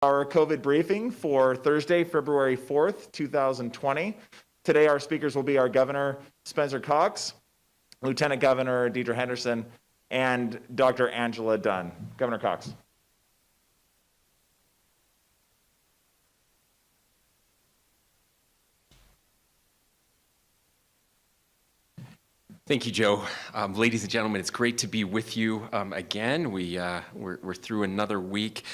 Our COVID briefing for Thursday, February 4th, 2020. Today our speakers will be our Governor Spencer Cox, Lieutenant Governor Deidre Henderson, and Dr. Angela Dunn. Governor Cox. Thank you, Joe. Ladies and gentlemen, it's great to be with you again. We're through another week.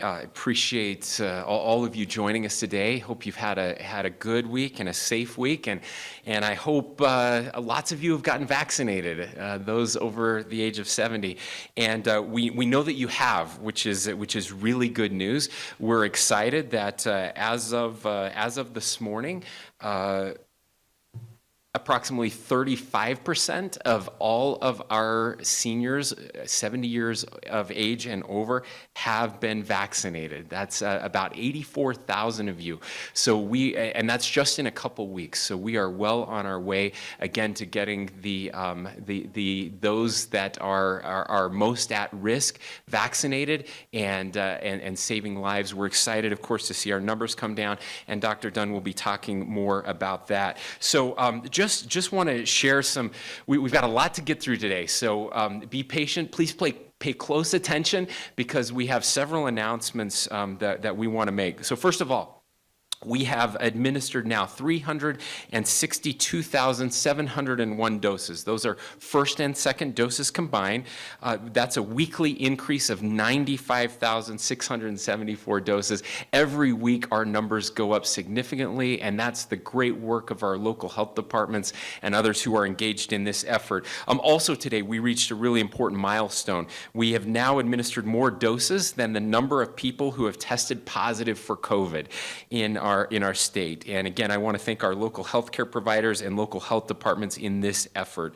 Appreciate all of you joining us today. Hope you've had a good week and a safe week, and I hope lots of you have gotten vaccinated. Those over the age of 70, and we know that you have, which is really good news. We're excited that as of this morning. Approximately 35% of all of our seniors, 70 years of age and over, have been vaccinated. That's about 84,000 of you. So and that's just in a couple weeks. So we are well on our way again to getting those that are most at risk vaccinated and saving lives. We're excited, of course, to see our numbers come down, and Dr. Dunn will be talking more about that. So just want to share some, we've got a lot to get through today, so be patient. Please pay close attention because we have several announcements that we want to make. So first of all, we have administered now 362,701 doses. Those are first and second doses combined. That's a weekly increase of 95,674 doses. Every week our numbers go up significantly, and that's the great work of our local health departments and others who are engaged in this effort. Also today we reached a really important milestone. We have now administered more doses than the number of people who have tested positive for COVID in our state. And again, I want to thank our local healthcare providers and local health departments in this effort.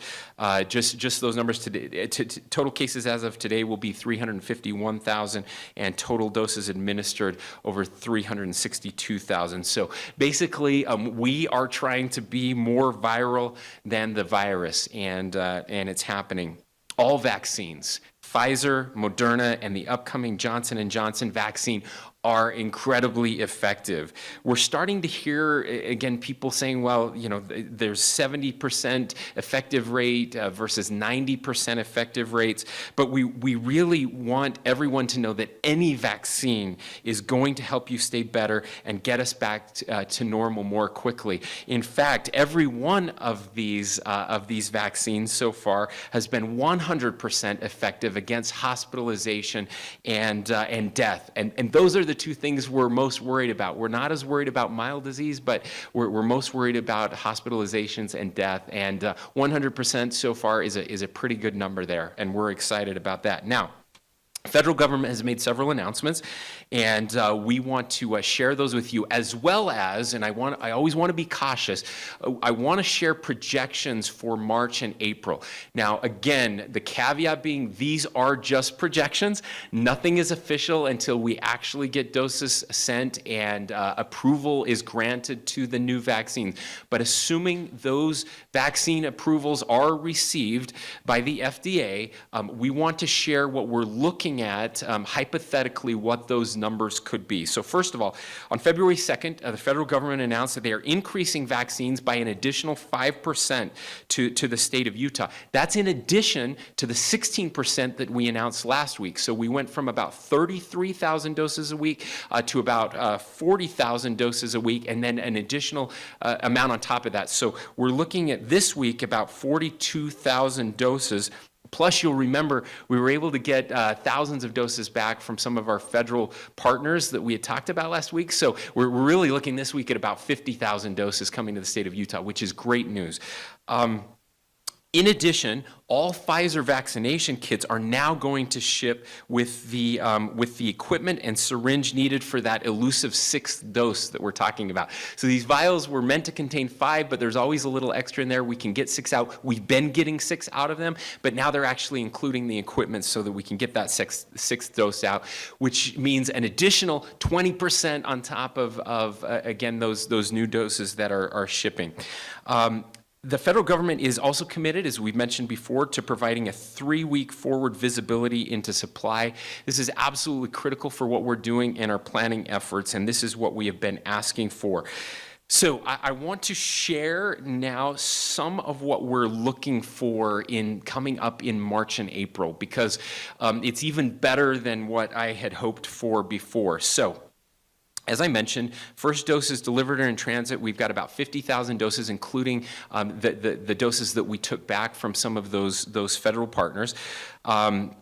Just those numbers today, total cases as of today will be 351,000, and total doses administered over 362,000. So basically, we are trying to be more viral than the virus, and it's happening. All vaccines, Pfizer, Moderna, and the upcoming Johnson & Johnson vaccine are incredibly effective. We're starting to hear, again, people saying, well, you know, there's 70% effective rate versus 90% effective rates, but we really want everyone to know that any vaccine is going to help you stay better and get us back to normal more quickly. In fact, every one of these vaccines so far has been 100% effective against hospitalization and death, and those are the two things we're most worried about. We're not as worried about mild disease, but we're most worried about hospitalizations and death, and 100% so far is a pretty good number there, and we're excited about that. Now, federal government has made several announcements, and we want to share those with you, as well as, and I always want to be cautious, I want to share projections for March and April. Now, again, the caveat being these are just projections. Nothing is official until we actually get doses sent and approval is granted to the new vaccines. But assuming those vaccine approvals are received by the FDA, we want to share what we're looking at hypothetically what those numbers could be. So first of all, on February 2nd, the federal government announced that they are increasing vaccines by an additional 5% to the state of Utah. That's in addition to the 16% that we announced last week. So we went from about 33,000 doses a week to about 40,000 doses a week, and then an additional amount on top of that. So we're looking at this week about 42,000 doses. Plus, you'll remember we were able to get thousands of doses back from some of our federal partners that we had talked about last week. So we're really looking this week at about 50,000 doses coming to the state of Utah, which is great news. In addition, all Pfizer vaccination kits are now going to ship with the equipment and syringe needed for that elusive 6th dose that we're talking about. So these vials were meant to contain 5, but there's always a little extra in there. We can get 6 out. We've been getting 6 out of them, but now they're actually including the equipment so that we can get that 6th dose out, which means an additional 20% on top of again, those new doses that are shipping. The federal government is also committed, as we've mentioned before, to providing a 3-week forward visibility into supply. This is absolutely critical for what we're doing in our planning efforts, and this is what we have been asking for. So I want to share now some of what we're looking for in coming up in March and April, because it's even better than what I had hoped for before. So, as I mentioned, first doses delivered or in transit, we've got about 50,000 doses, including the doses that we took back from some of those federal partners.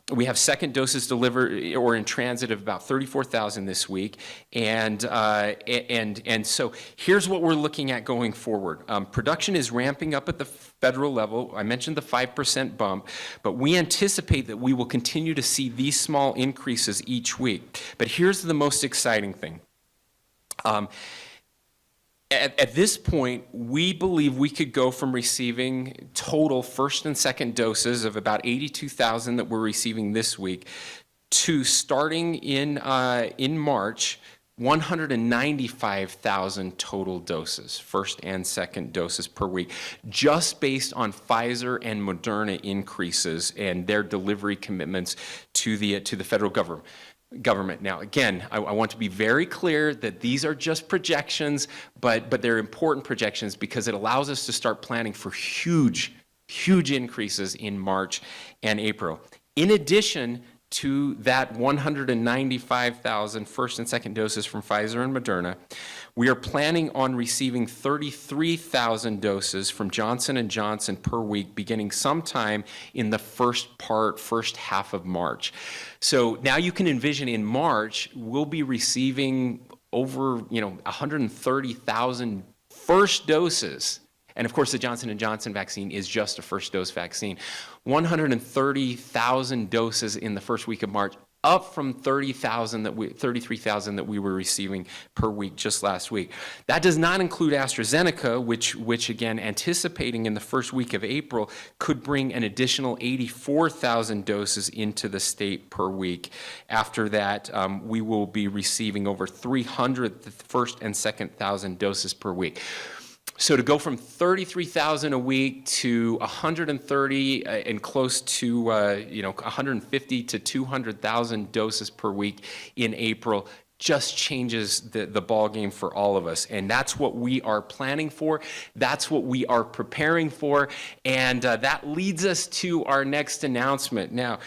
We have second doses delivered or in transit of about 34,000 this week. And so here's what we're looking at going forward. Production is ramping up at the federal level. I mentioned the 5% bump, but we anticipate that we will continue to see these small increases each week. But here's the most exciting thing. At this point, we believe we could go from receiving total first and second doses of about 82,000 that we're receiving this week to starting in March, 195,000 total doses, first and second doses per week, just based on Pfizer and Moderna increases and their delivery commitments to the federal government. Now, again, I want to be very clear that these are just projections, but they're important projections because it allows us to start planning for huge increases in March and April. In addition to that 195,000 first and second doses from Pfizer and Moderna, we are planning on receiving 33,000 doses from Johnson & Johnson per week beginning sometime in the first half of March. So now you can envision in March, we'll be receiving over 130,000 first doses. And of course, the Johnson & Johnson vaccine is just a first dose vaccine. 130,000 doses in the first week of March, up from 33,000 that we were receiving per week just last week. That does not include AstraZeneca, which again, anticipating in the first week of April, could bring an additional 84,000 doses into the state per week. After that, we will be receiving over 300 first and second thousand doses per week. So to go from 33,000 a week to 130 and close to 150 to 200,000 doses per week in April just changes the ball game for all of us. And that's what we are planning for. That's what we are preparing for. And that leads us to our next announcement. Now,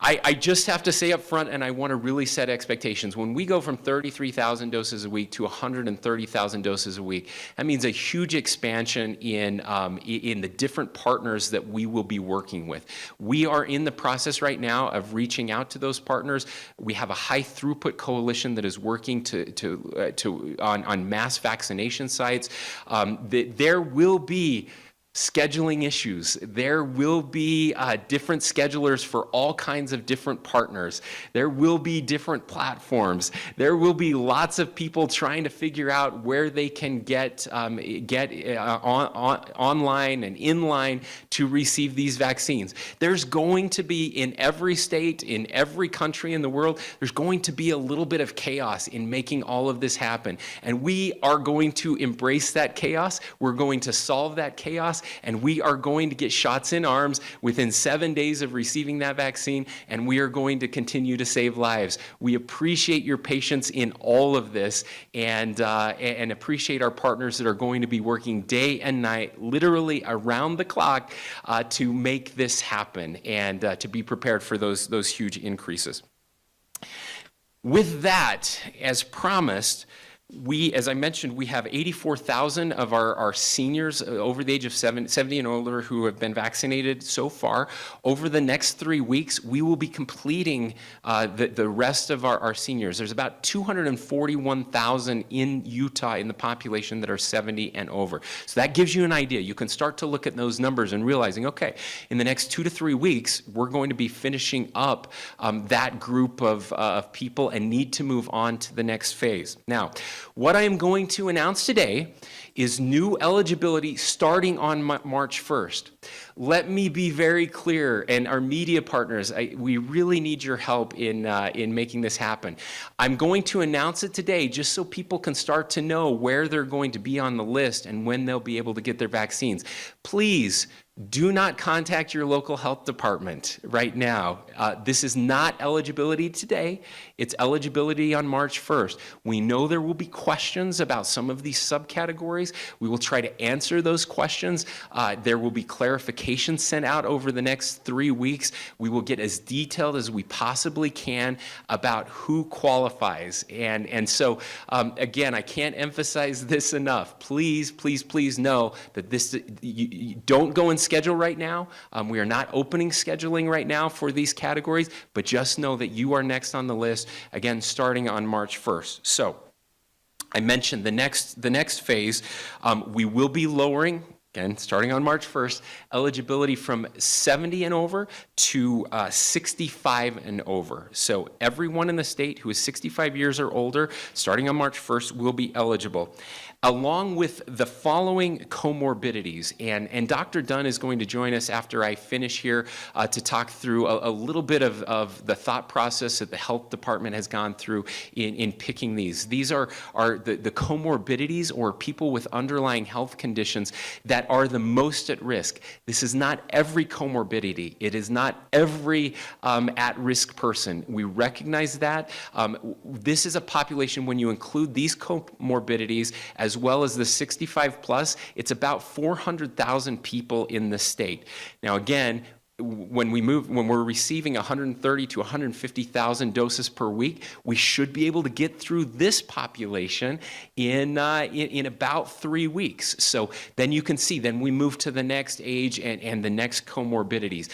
I just have to say up front, and I want to really set expectations. When we go from 33,000 doses a week to 130,000 doses a week, that means a huge expansion in the different partners that we will be working with. We are in the process right now of reaching out to those partners. We have a high throughput coalition that is working on mass vaccination sites. There will be scheduling issues. There will be different schedulers for all kinds of different partners. There will be different platforms. There will be lots of people trying to figure out where they can get online and inline to receive these vaccines. There's going to be, in every state, in every country in the world, there's going to be a little bit of chaos in making all of this happen. And we are going to embrace that chaos. We're going to solve that chaos. And we are going to get shots in arms within 7 days of receiving that vaccine, and we are going to continue to save lives. We appreciate your patience in all of this, and appreciate our partners that are going to be working day and night, literally around the clock, to make this happen and to be prepared for those huge increases. With that, as promised, as I mentioned, we have 84,000 of our seniors over the age of 70 and older who have been vaccinated so far. Over the next 3 weeks, we will be completing the rest of our seniors. There's about 241,000 in Utah in the population that are 70 and over. So that gives you an idea. You can start to look at those numbers and realizing, okay, in the next 2 to 3 weeks, we're going to be finishing up that group of people and need to move on to the next phase. Now, What I am going to announce today is new eligibility starting on March 1st. Let me be very clear, and our media partners, we really need your help in making this happen. I'm going to announce it today just so people can start to know where they're going to be on the list and when they'll be able to get their vaccines. Please do not contact your local health department right now. This is not eligibility today. It's eligibility on March 1st. We know there will be questions about some of these subcategories. We will try to answer those questions. There will be clarifications sent out over the next 3 weeks. We will get as detailed as we possibly can about who qualifies. And so, again, I can't emphasize this enough. Please, please, please know that this, you don't go and schedule right now. We are not opening scheduling right now for these categories, but just know that you are next on the list, again, starting on March 1st. So I mentioned the next phase, we will be lowering, again, starting on March 1st, eligibility from 70 and over to 65 and over. So everyone in the state who is 65 years or older, starting on March 1st, will be eligible, along with the following comorbidities. And Dr. Dunn is going to join us after I finish here to talk through a little bit of the thought process that the health department has gone through in picking these. These are the comorbidities, or people with underlying health conditions that are the most at risk. This is not every comorbidity. It is not every at-risk person. We recognize that. This is a population, when you include these comorbidities as well as the 65 plus, it's about 400,000 people in the state. Now, again, when we're receiving 130 to 150,000 doses per week, we should be able to get through this population in about 3 weeks. So then you can see, then we move to the next age and the next comorbidities.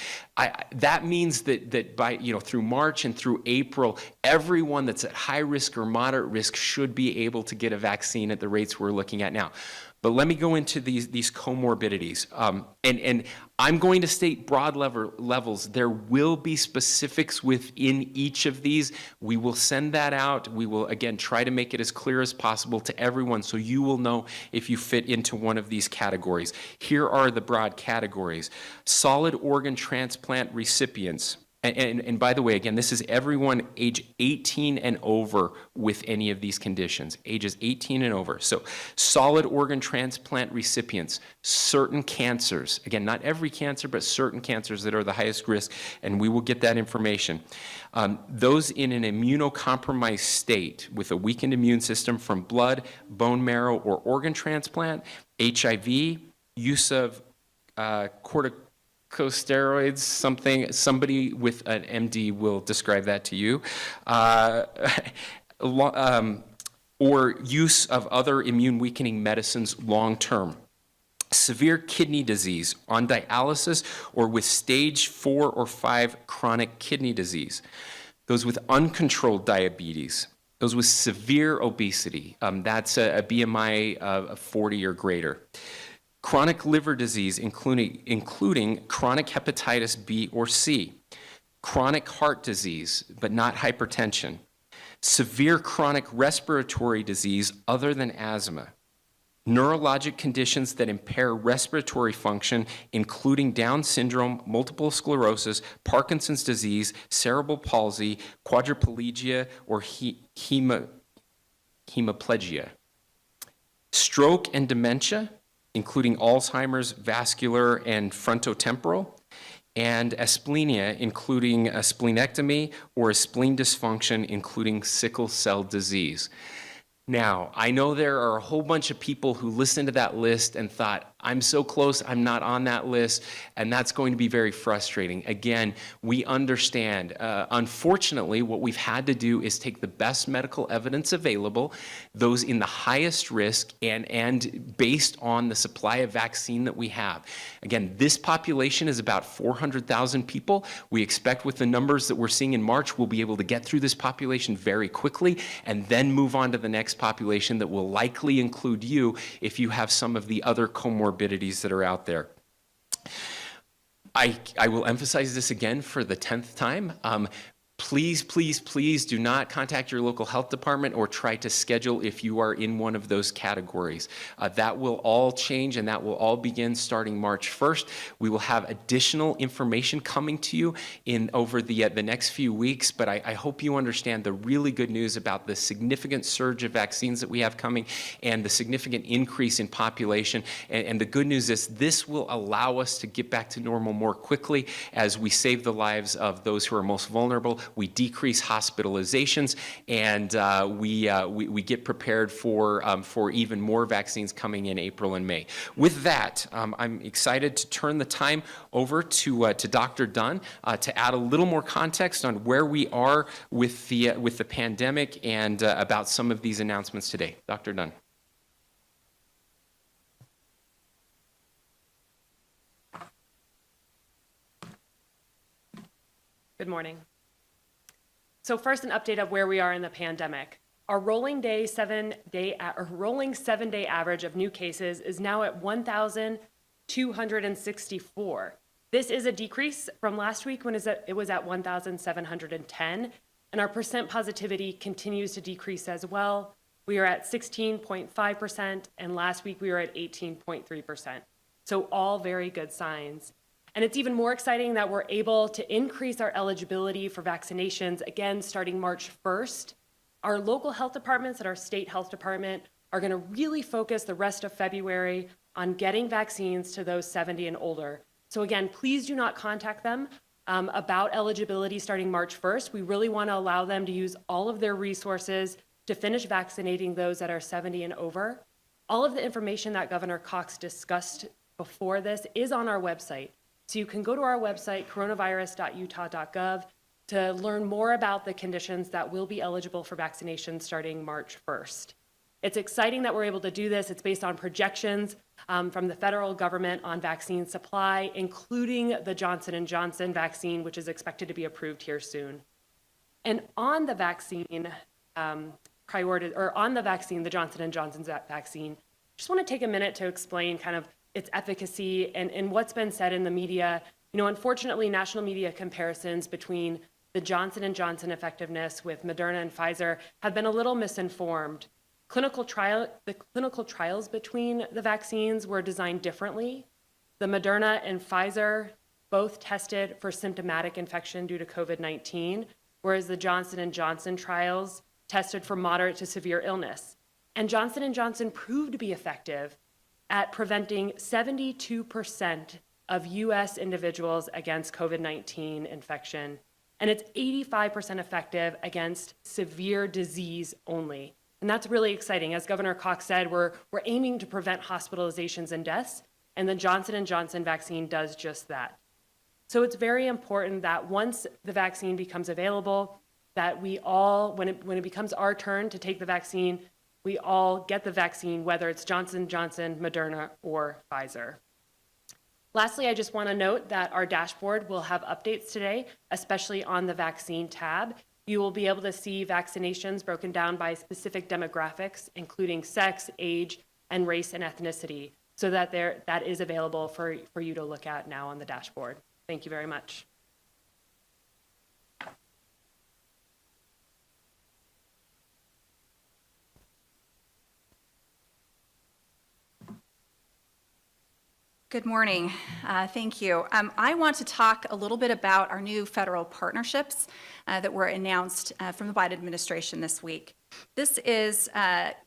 That means that by, through March and through April, everyone that's at high risk or moderate risk should be able to get a vaccine at the rates we're looking at now. But let me go into these comorbidities. And I'm going to state broad levels. There will be specifics within each of these. We will send that out. We will, again, try to make it as clear as possible to everyone so you will know if you fit into one of these categories. Here are the broad categories. Solid organ transplant recipients. And by the way, again, this is everyone age 18 and over with any of these conditions, ages 18 and over. So solid organ transplant recipients, certain cancers, again, not every cancer, but certain cancers that are the highest risk, and we will get that information. Those in an immunocompromised state with a weakened immune system from blood, bone marrow, or organ transplant, HIV, use of corticosteroids, somebody with an MD will describe that to you, or use of other immune weakening medicines long term. Severe kidney disease on dialysis or with stage 4 or 5 chronic kidney disease. Those with uncontrolled diabetes. Those with severe obesity. That's a BMI of 40 or greater. Chronic liver disease, including chronic hepatitis B or C, chronic heart disease, but not hypertension, severe chronic respiratory disease other than asthma, neurologic conditions that impair respiratory function, including Down syndrome, multiple sclerosis, Parkinson's disease, cerebral palsy, quadriplegia, or hemiplegia, stroke and dementia, including Alzheimer's, vascular, and frontotemporal, and asplenia, including a splenectomy or a spleen dysfunction, including sickle cell disease. Now, I know there are a whole bunch of people who listened to that list and thought, I'm so close, I'm not on that list, and that's going to be very frustrating. Again, we understand. Unfortunately, what we've had to do is take the best medical evidence available, those in the highest risk, and based on the supply of vaccine that we have. Again, this population is about 400,000 people. We expect with the numbers that we're seeing in March, we'll be able to get through this population very quickly and then move on to the next population that will likely include you if you have some of the other comorbidities that are out there. I will emphasize this again for the 10th time. Please, please, please do not contact your local health department or try to schedule if you are in one of those categories. That will all change, and that will all begin starting March 1st. We will have additional information coming to you over the next few weeks, but I hope you understand the really good news about the significant surge of vaccines that we have coming and the significant increase in population. And the good news is this will allow us to get back to normal more quickly as we save the lives of those who are most vulnerable. We decrease hospitalizations, and we get prepared for even more vaccines coming in April and May. With that, I'm excited to turn the time over to Dr. Dunn to add a little more context on where we are with the pandemic and about some of these announcements today. Dr. Dunn. Good morning. So first, an update of where we are in the pandemic. Our rolling 7-day average of new cases is now at 1,264. This is a decrease from last week when it was at 1,710, and our percent positivity continues to decrease as well. We are at 16.5%, and last week we were at 18.3%. So all very good signs. And it's even more exciting that we're able to increase our eligibility for vaccinations, again, starting March 1st. Our local health departments and our state health department are going to really focus the rest of February on getting vaccines to those 70 and older. So again, please do not contact them about eligibility starting March 1st. We really want to allow them to use all of their resources to finish vaccinating those that are 70 and over. All of the information that Governor Cox discussed before this is on our website. So you can go to our website, coronavirus.utah.gov, to learn more about the conditions that will be eligible for vaccination starting March 1st. It's exciting that we're able to do this. It's based on projections from the federal government on vaccine supply, including the Johnson & Johnson vaccine, which is expected to be approved here soon. And on the vaccine, the Johnson & Johnson vaccine, just want to take a minute to explain kind of its efficacy and what's been said in the media. You know, unfortunately, national media comparisons between the Johnson & Johnson effectiveness with Moderna and Pfizer have been a little misinformed. The clinical trials between the vaccines were designed differently. The Moderna and Pfizer both tested for symptomatic infection due to COVID-19, whereas the Johnson & Johnson trials tested for moderate to severe illness. And Johnson & Johnson proved to be effective at preventing 72% of US individuals against COVID-19 infection. And it's 85% effective against severe disease only. And that's really exciting. As Governor Cox said, we're aiming to prevent hospitalizations and deaths, and the Johnson & Johnson vaccine does just that. So it's very important that once the vaccine becomes available, that we all, when it becomes our turn to take the vaccine, we all get the vaccine, whether it's Johnson & Johnson, Moderna, or Pfizer. Lastly, I just want to note that our dashboard will have updates today, especially on the vaccine tab. You will be able to see vaccinations broken down by specific demographics, including sex, age, and race and ethnicity, so that that is available for you to look at now on the dashboard. Thank you very much. Good morning. Thank you. I want to talk a little bit about our new federal partnerships that were announced from the Biden administration this week. This is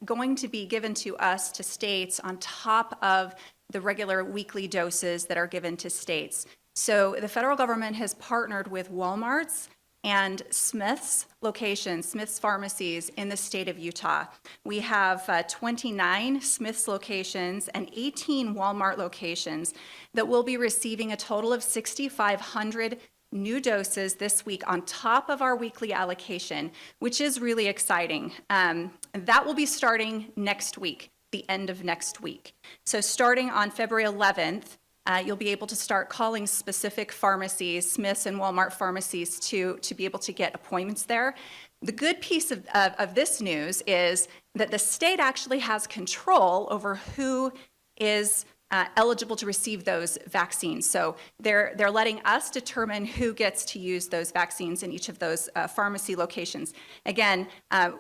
going to be given to us, to states, on top of the regular weekly doses that are given to states. So the federal government has partnered with Walmart's and Smith's locations, Smith's pharmacies in the state of Utah. We have 29 Smith's locations and 18 Walmart locations that will be receiving a total of 6,500 new doses this week on top of our weekly allocation, which is really exciting. That will be starting next week, the end of next week. So starting on February 11th, you'll be able to start calling specific pharmacies, Smith's and Walmart pharmacies, to be able to get appointments there. The good piece of this news is that the state actually has control over who is eligible to receive those vaccines. So they're letting us determine who gets to use those vaccines in each of those pharmacy locations. Again,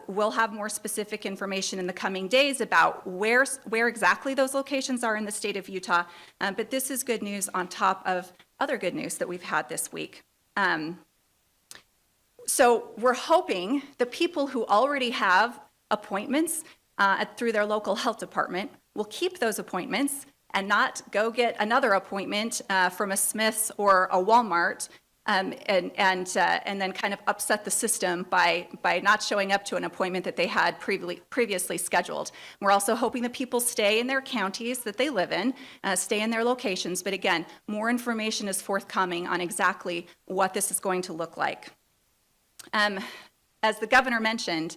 we'll have more specific information in the coming days about where exactly those locations are in the state of Utah, but this is good news on top of other good news that we've had this week. So we're hoping the people who already have appointments through their local health department will keep those appointments and not go get another appointment from a Smith's or a Walmart and then kind of upset the system by not showing up to an appointment that they had previously scheduled. We're also hoping that people stay in their counties that they live in, stay in their locations, but again, more information is forthcoming on exactly what this is going to look like. As the governor mentioned,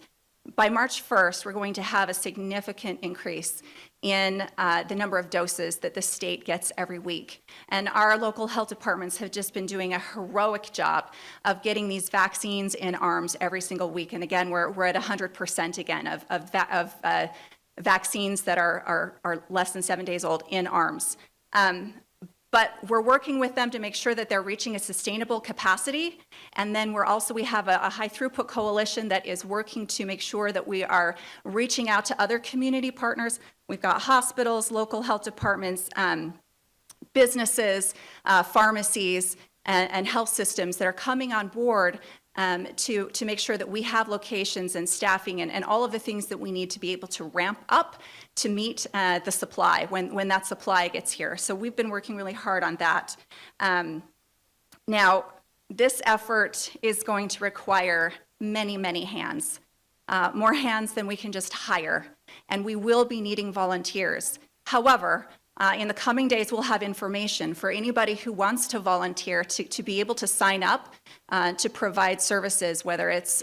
by March 1st, we're going to have a significant increase in the number of doses that the state gets every week. And our local health departments have just been doing a heroic job of getting these vaccines in arms every single week. And again, we're at 100% again of vaccines that are less than 7 days old in arms. But we're working with them to make sure that they're reaching a sustainable capacity. And then we have a high throughput coalition that is working to make sure that we are reaching out to other community partners. We've got hospitals, local health departments, businesses, pharmacies, and health systems that are coming on board to make sure that we have locations and staffing and all of the things that we need to be able to ramp up to meet the supply when that supply gets here. So we've been working really hard on that. Now, this effort is going to require many, many hands, more hands than we can just hire, and we will be needing volunteers. However, in the coming days, we'll have information for anybody who wants to volunteer to be able to sign up to provide services, whether it's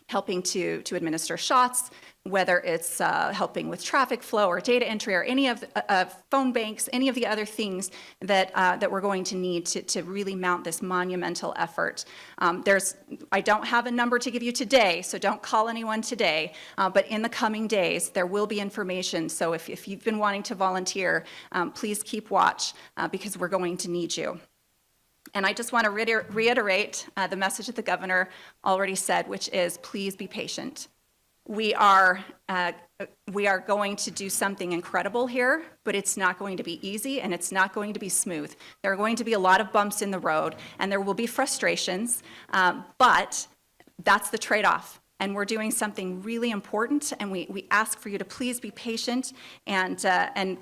helping to administer shots, whether it's helping with traffic flow or data entry or any of the phone banks, any of the other things that we're going to need to really mount this monumental effort. I don't have a number to give you today, so don't call anyone today, but in the coming days, there will be information. So if you've been wanting to volunteer, please keep watch because we're going to need you. And I just want to reiterate the message that the governor already said, which is please be patient. We are going to do something incredible here, but it's not going to be easy and it's not going to be smooth. There are going to be a lot of bumps in the road and there will be frustrations, but that's the trade-off. And we're doing something really important, and we ask for you to please be patient and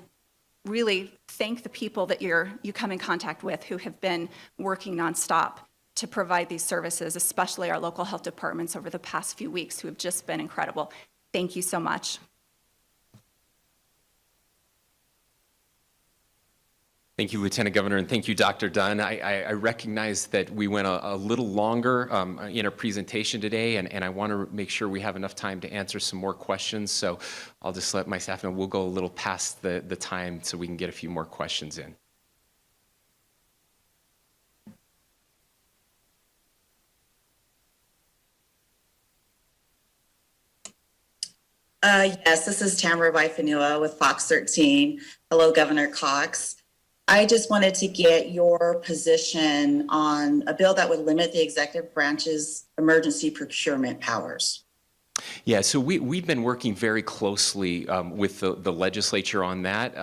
really thank the people that you come in contact with who have been working nonstop to provide these services, especially our local health departments over the past few weeks who have just been incredible. Thank you so much. Thank you, Lieutenant Governor, and thank you, Dr. Dunn. I recognize that we went a little longer in our presentation today, and I want to make sure we have enough time to answer some more questions. So I'll just let my staff know we'll go a little past the time so we can get a few more questions in. Yes, this is Tamara Baifanua with Fox 13. Hello, Governor Cox. I just wanted to get your position on a bill that would limit the executive branch's emergency procurement powers. Yeah, so we've been working very closely with the legislature on that.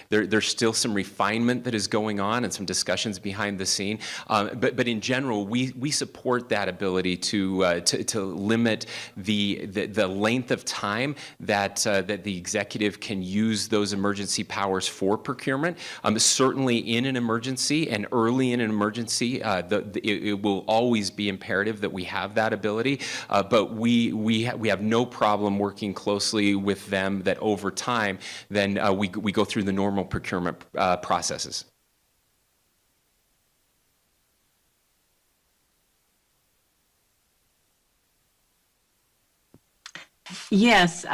There's still some refinement that is going on and some discussions behind the scene. But in general, we support that ability to limit the length of time that the executive can use those emergency powers for procurement. Certainly in an emergency and early in an emergency, it will always be imperative that we have that ability. But we have no problem working closely with them that over time, then we go through the normal procurement processes. Yes,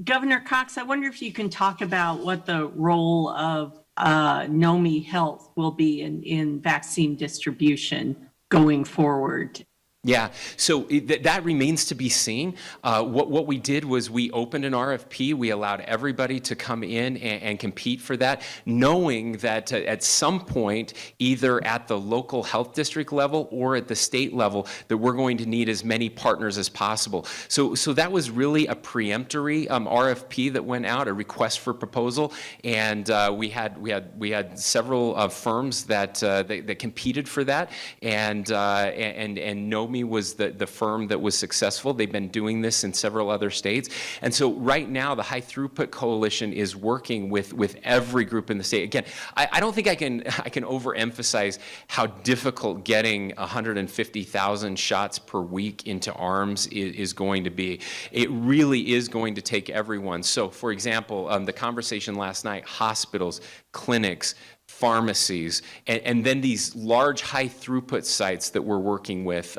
Governor Cox, I wonder if you can talk about what the role of NOMI Health will be in vaccine distribution going forward. Yeah, so that remains to be seen. What we did was we opened an RFP. We allowed everybody to come in and compete for that, knowing that at some point, either at the local health district level or at the state level, that we're going to need as many partners as possible. So that was really a preemptory RFP that went out, a request for proposal, and we had several firms that competed for that, and NOMI was the firm that was successful. They've been doing this in several other states. And so right now, the High Throughput Coalition is working with every group in the state. Again, I don't think I can overemphasize how difficult getting 150,000 shots per week into arms is going to be. It really is going to take everyone. So for example, the conversation last night, hospitals, clinics, pharmacies, and then these large high throughput sites that we're working with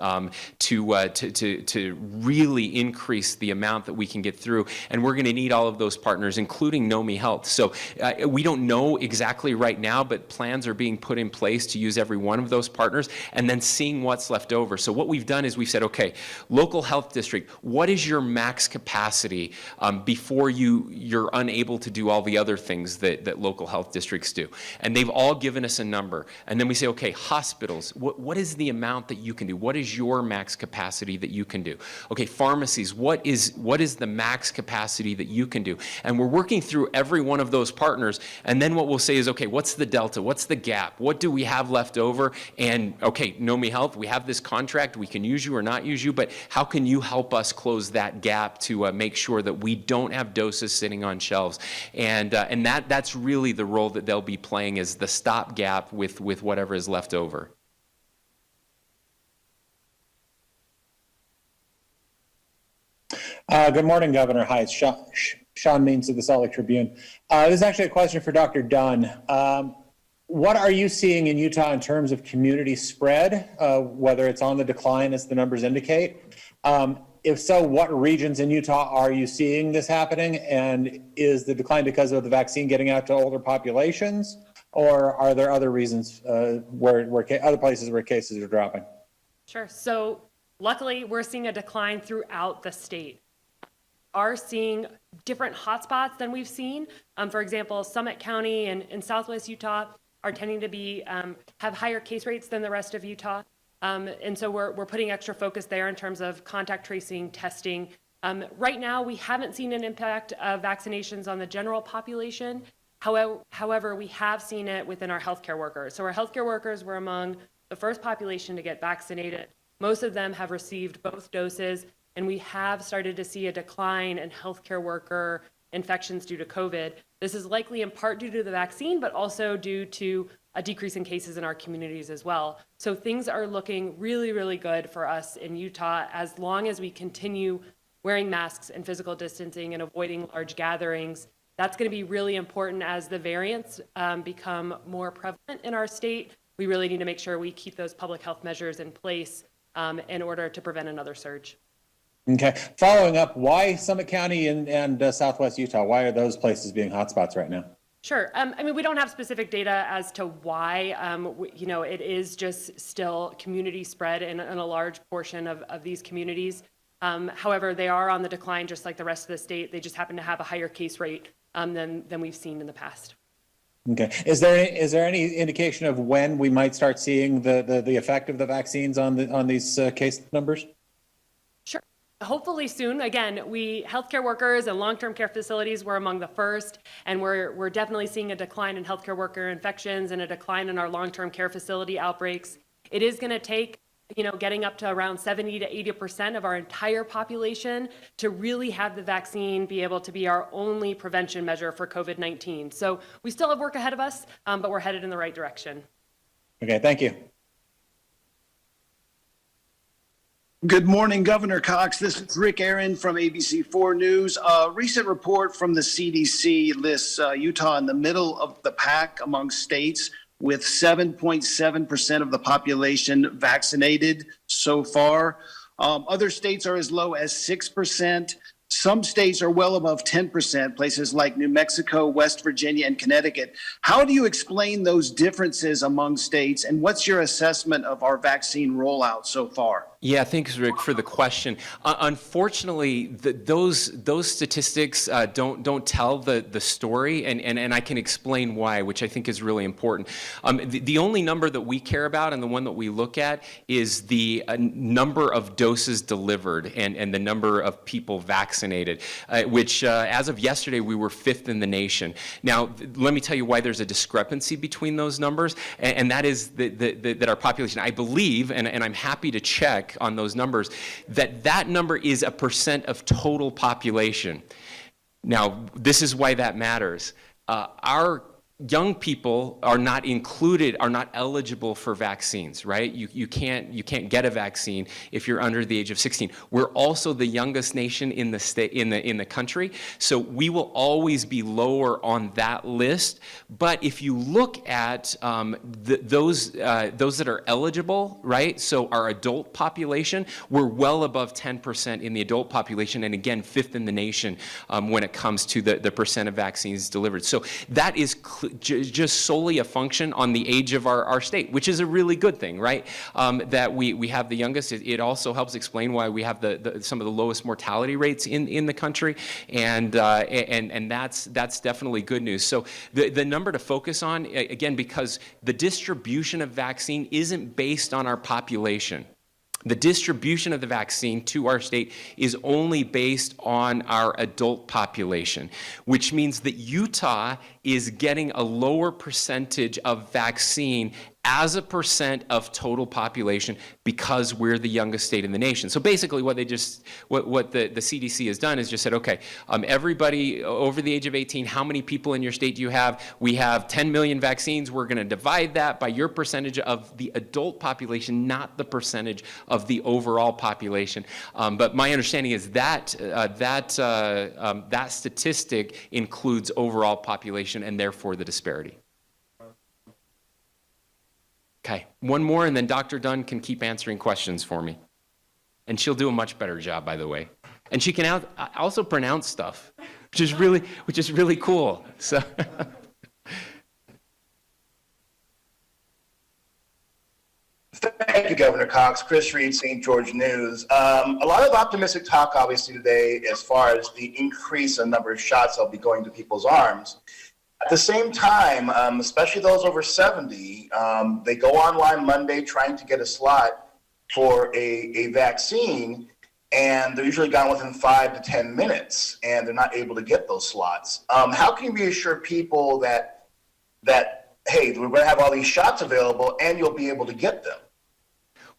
to really increase the amount that we can get through. And we're going to need all of those partners, including NOMI Health. So we don't know exactly right now, but plans are being put in place to use every one of those partners and then seeing what's left over. So what we've done is we've said, okay, local health district, what is your max capacity before you're unable to do all the other things that local health districts do? And they've all given us a number. And then we say, okay, hospitals, what is the amount that you can do? What is your max capacity that you can do? Okay, pharmacies, what is the max capacity that you can do? And we're working through every one of those partners. And then what we'll say is, okay, what's the delta? What's the gap? What do we have left over? And okay, NOMI Health, we have this contract. We can use you or not use you, but how can you help us close that gap to make sure that we don't have doses sitting on shelves? And that's really the role that they'll be playing as the stopgap with whatever is left over. Good morning, Governor. Hi, it's Sean Means of the Salt Lake Tribune. This is actually a question for Dr. Dunn. What are you seeing in Utah in terms of community spread, whether it's on the decline as the numbers indicate? If so, what regions in Utah are you seeing this happening? And is the decline because of the vaccine getting out to older populations? Or are there other reasons where other places where cases are dropping? Sure. So luckily, we're seeing a decline throughout the state. Are seeing different hotspots than we've seen. For example, Summit County and Southwest Utah are tending to be have higher case rates than the rest of Utah. And so we're putting extra focus there in terms of contact tracing, testing. Right now, we haven't seen an impact of vaccinations on the general population. However, we have seen it within our healthcare workers. So our healthcare workers were among the first population to get vaccinated. Most of them have received both doses, and we have started to see a decline in healthcare worker infections due to COVID. This is likely in part due to the vaccine, but also due to a decrease in cases in our communities as well. So things are looking really, really good for us in Utah as long as we continue wearing masks and physical distancing and avoiding large gatherings. That's going to be really important as the variants become more prevalent in our state. We really need to make sure we keep those public health measures in place in order to prevent another surge. Okay. Following up, why Summit County and Southwest Utah? Why are those places being hotspots right now? Sure. I mean, we don't have specific data as to why. It is just still community spread in a large portion of these communities. However, they are on the decline just like the rest of the state. They just happen to have a higher case rate than we've seen in the past. Okay. Is there any indication of when we might start seeing the effect of the vaccines on these case numbers? Sure. Hopefully soon. Again, healthcare workers and long-term care facilities were among the first, and we're definitely seeing a decline in healthcare worker infections and a decline in our long-term care facility outbreaks. It is going to take getting up to around 70 to 80% of our entire population to really have the vaccine be able to be our only prevention measure for COVID-19. So we still have work ahead of us, but we're headed in the right direction. Okay, thank you. Good morning, Governor Cox. This is Rick Aaron from ABC4 News. A recent report from the CDC lists Utah in the middle of the pack among states, with 7.7% of the population vaccinated so far. Other states are as low as 6%. Some states are well above 10%, places like New Mexico, West Virginia, and Connecticut. How do you explain those differences among states, and what's your assessment of our vaccine rollout so far? Yeah, thanks, Rick, for the question. Unfortunately, those statistics don't tell the story, and I can explain why, which I think is really important. The only number that we care about and the one that we look at is the number of doses delivered and the number of people vaccinated, which as of yesterday, we were 5th in the nation. Now, let me tell you why there's a discrepancy between those numbers, and that is that our population, I believe, and I'm happy to check on those numbers, that number is a % of total population. Now, this is why that matters. Our young people are not included, are not eligible for vaccines, right? You can't get a vaccine if you're under the age of 16. We're also the youngest nation in the state, in the country, so we will always be lower on that list. But if you look at those that are eligible, right? So our adult population, we're well above 10% in the adult population, and again, 5th in the nation when it comes to the % of vaccines delivered. So that is just solely a function on the age of our state, which is a really good thing, right? That we have the youngest. It also helps explain why we have some of the lowest mortality rates in the country, and that's definitely good news. So the number to focus on, again, because the distribution of vaccine isn't based on our population. The distribution of the vaccine to our state is only based on our adult population, which means that Utah is getting a lower percentage of vaccine as a % of total population because we're the youngest state in the nation. So basically what the CDC has done is just said, okay, everybody over the age of 18, how many people in your state do you have? We have 10 million vaccines. We're going to divide that by your percentage of the adult population, not the percentage of the overall population. But my understanding is that statistic includes overall population and therefore the disparity. Okay, one more, and then Dr. Dunn can keep answering questions for me. And she'll do a much better job, by the way. And she can also pronounce stuff, which is really cool. So. Thank you, Governor Cox. Chris Reed, St. George News. A lot of optimistic talk, obviously, today as far as the increase in number of shots that will be going to people's arms. At the same time, especially those over 70, they go online Monday trying to get a slot for a vaccine, and they're usually gone within 5 to 10 minutes, and they're not able to get those slots. How can you reassure people that hey, we're going to have all these shots available, and you'll be able to get them?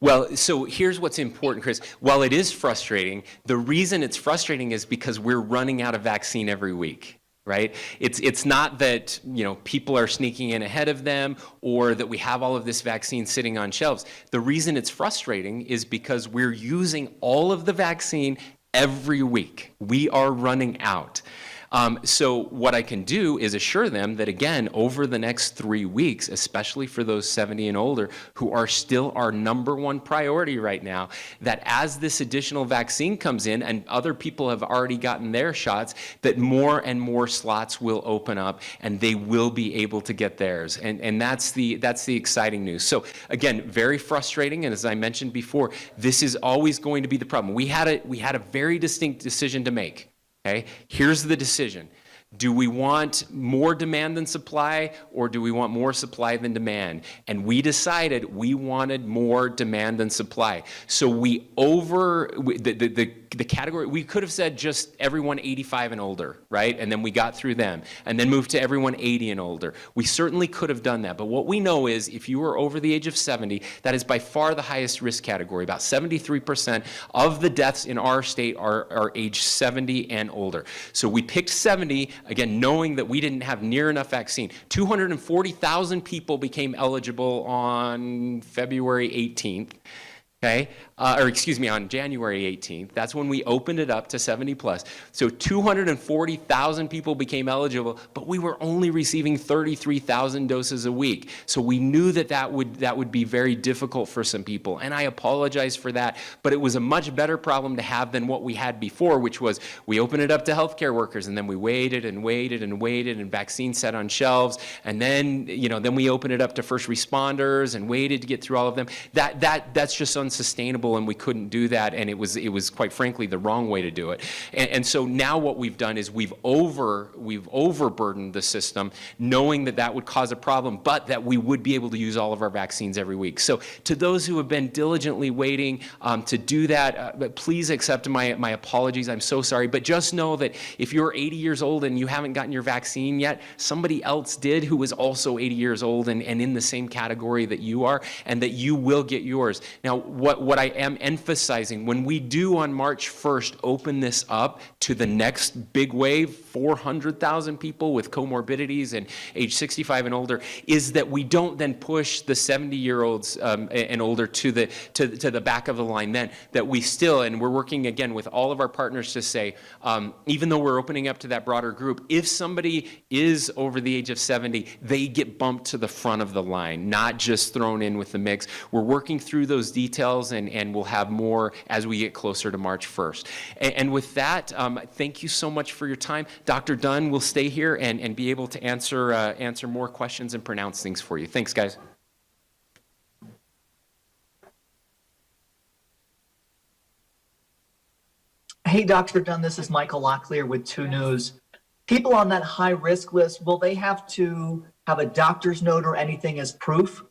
Well, so here's what's important, Chris. While it is frustrating, the reason it's frustrating is because we're running out of vaccine every week. Right? It's not that, people are sneaking in ahead of them or that we have all of this vaccine sitting on shelves. The reason it's frustrating is because we're using all of the vaccine every week. We are running out. So what I can do is assure them that, again, over the next 3 weeks, especially for those 70 and older who are still our #1 priority right now, that as this additional vaccine comes in and other people have already gotten their shots, that more and more slots will open up and they will be able to get theirs. And that's the exciting news. So again, very frustrating. And as I mentioned before, this is always going to be the problem. We had a very distinct decision to make. Okay, here's the decision. Do we want more demand than supply, or do we want more supply than demand? And we decided we wanted more demand than supply. So the category, we could have said just everyone 85 and older, right? And then we got through them, and then moved to everyone 80 and older. We certainly could have done that. But what we know is if you are over the age of 70, that is by far the highest risk category. About 73% of the deaths in our state are age 70 and older. So we picked 70, again, knowing that we didn't have near enough vaccine. 240,000 people became eligible on February 18th. Okay, on January 18th. That's when we opened it up to 70 plus. So 240,000 people became eligible, but we were only receiving 33,000 doses a week. So we knew that would be very difficult for some people, and I apologize for that. But it was a much better problem to have than what we had before, which was we opened it up to healthcare workers, and then we waited and waited and waited, and vaccines sat on shelves, and then then we opened it up to first responders and waited to get through all of them. That's just unsustainable. unsustainable and we couldn't do that, and it was quite frankly the wrong way to do it. And so now what we've done is we've overburdened the system, knowing that that would cause a problem, but that we would be able to use all of our vaccines every week. So to those who have been diligently waiting to do that, please accept my apologies. I'm so sorry, but just know that if you're 80 years old and you haven't gotten your vaccine yet, somebody else did who was also 80 years old and in the same category that you are, and that you will get yours. Now, what I am emphasizing, when we do on March 1st open this up to the next big wave, 400,000 people with comorbidities and age 65 and older, is that we don't then push the 70-year-olds and older to the back of the line then, that we still, and we're working again with all of our partners to say, even though we're opening up to that broader group, if somebody is over the age of 70, they get bumped to the front of the line, not just thrown in with the mix. We're working through those details, and we'll have more as we get closer to March 1st. And with that, thank you so much for your time. Dr. Dunn will stay here and be able to answer more questions and pronounce things for you. Thanks, guys. Hey, Dr. Dunn, this is Michael Locklear with 2 News. People on that high risk list, will they have to have a doctor's note or anything as proof?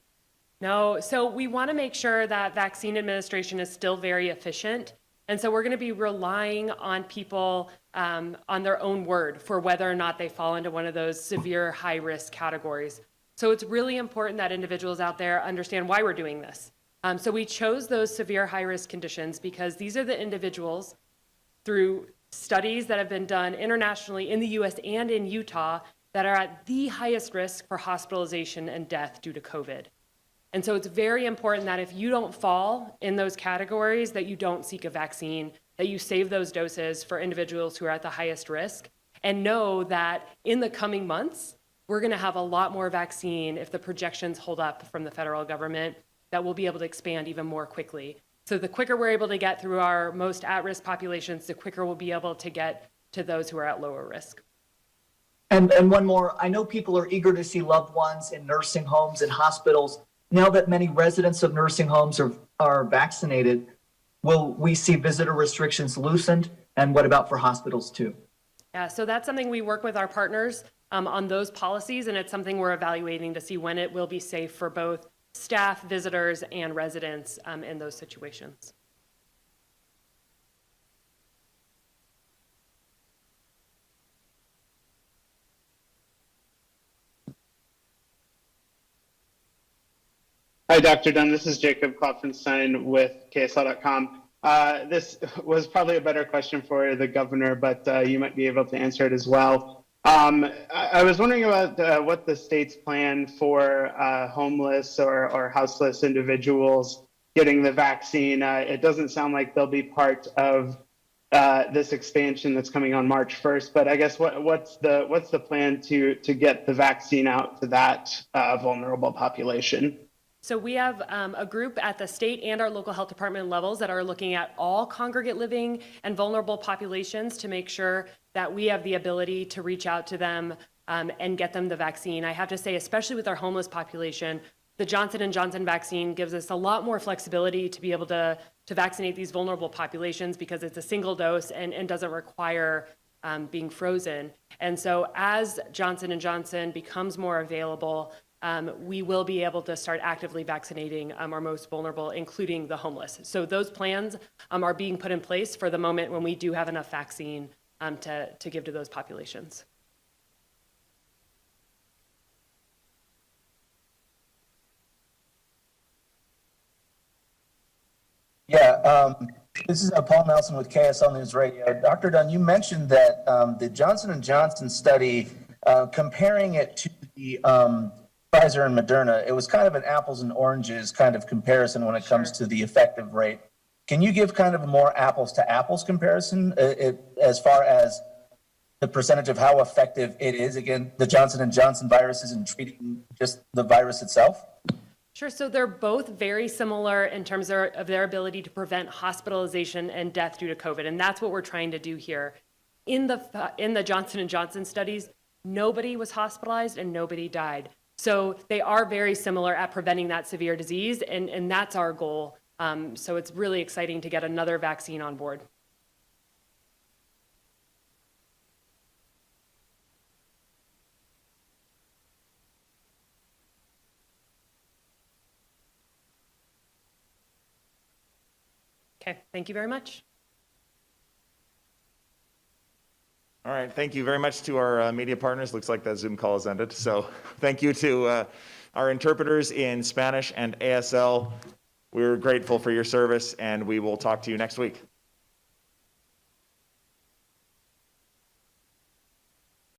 No, so we want to make sure that vaccine administration is still very efficient. And so we're going to be relying on people on their own word for whether or not they fall into one of those severe high risk categories. So it's really important that individuals out there understand why we're doing this. So we chose those severe high risk conditions because these are the individuals, through studies that have been done internationally in the US and in Utah, that are at the highest risk for hospitalization and death due to COVID. And so it's very important that if you don't fall in those categories, that you don't seek a vaccine, that you save those doses for individuals who are at the highest risk, and know that in the coming months, we're going to have a lot more vaccine if the projections hold up from the federal government, that we'll be able to expand even more quickly. So the quicker we're able to get through our most at-risk populations, the quicker we'll be able to get to those who are at lower risk. And one more, I know people are eager to see loved ones in nursing homes and hospitals. Now that many residents of nursing homes are vaccinated, will we see visitor restrictions loosened? And what about for hospitals too? Yeah, so that's something we work with our partners on those policies, and it's something we're evaluating to see when it will be safe for both staff, visitors, and residents in those situations. Hi, Dr. Dunn. This is Jacob Klopfenstein with KSL.com. This was probably a better question for the governor, but you might be able to answer it as well. I was wondering about what the state's plan for homeless or houseless individuals getting the vaccine. It doesn't sound like they'll be part of this expansion that's coming on March 1st, but I guess what's the plan to get the vaccine out to that vulnerable population? So we have a group at the state and our local health department levels that are looking at all congregate living and vulnerable populations to make sure that we have the ability to reach out to them and get them the vaccine. I have to say, especially with our homeless population, the Johnson & Johnson vaccine gives us a lot more flexibility to be able to vaccinate these vulnerable populations because it's a single dose and doesn't require being frozen. And so as Johnson & Johnson becomes more available, we will be able to start actively vaccinating our most vulnerable, including the homeless. So those plans are being put in place for the moment when we do have enough vaccine to give to those populations. Yeah, this is Paul Nelson with KSL News Radio. Dr. Dunn, you mentioned that the Johnson & Johnson study, comparing it to the Pfizer and Moderna, it was kind of an apples and oranges kind of comparison when it comes to the effective rate. Can you give kind of a more apples to apples comparison as far as the percentage of how effective it is against the Johnson & Johnson viruses in treating just the virus itself? Sure. So they're both very similar in terms of their ability to prevent hospitalization and death due to COVID. And that's what we're trying to do here. In the Johnson & Johnson studies, nobody was hospitalized and nobody died. So they are very similar at preventing that severe disease. And that's our goal So it's really exciting to get another vaccine on board. Okay, thank you very much. All right, thank you very much to our media partners. Looks like that Zoom call has ended. So thank you to our interpreters in Spanish and ASL. We're grateful for your service, and we will talk to you next week.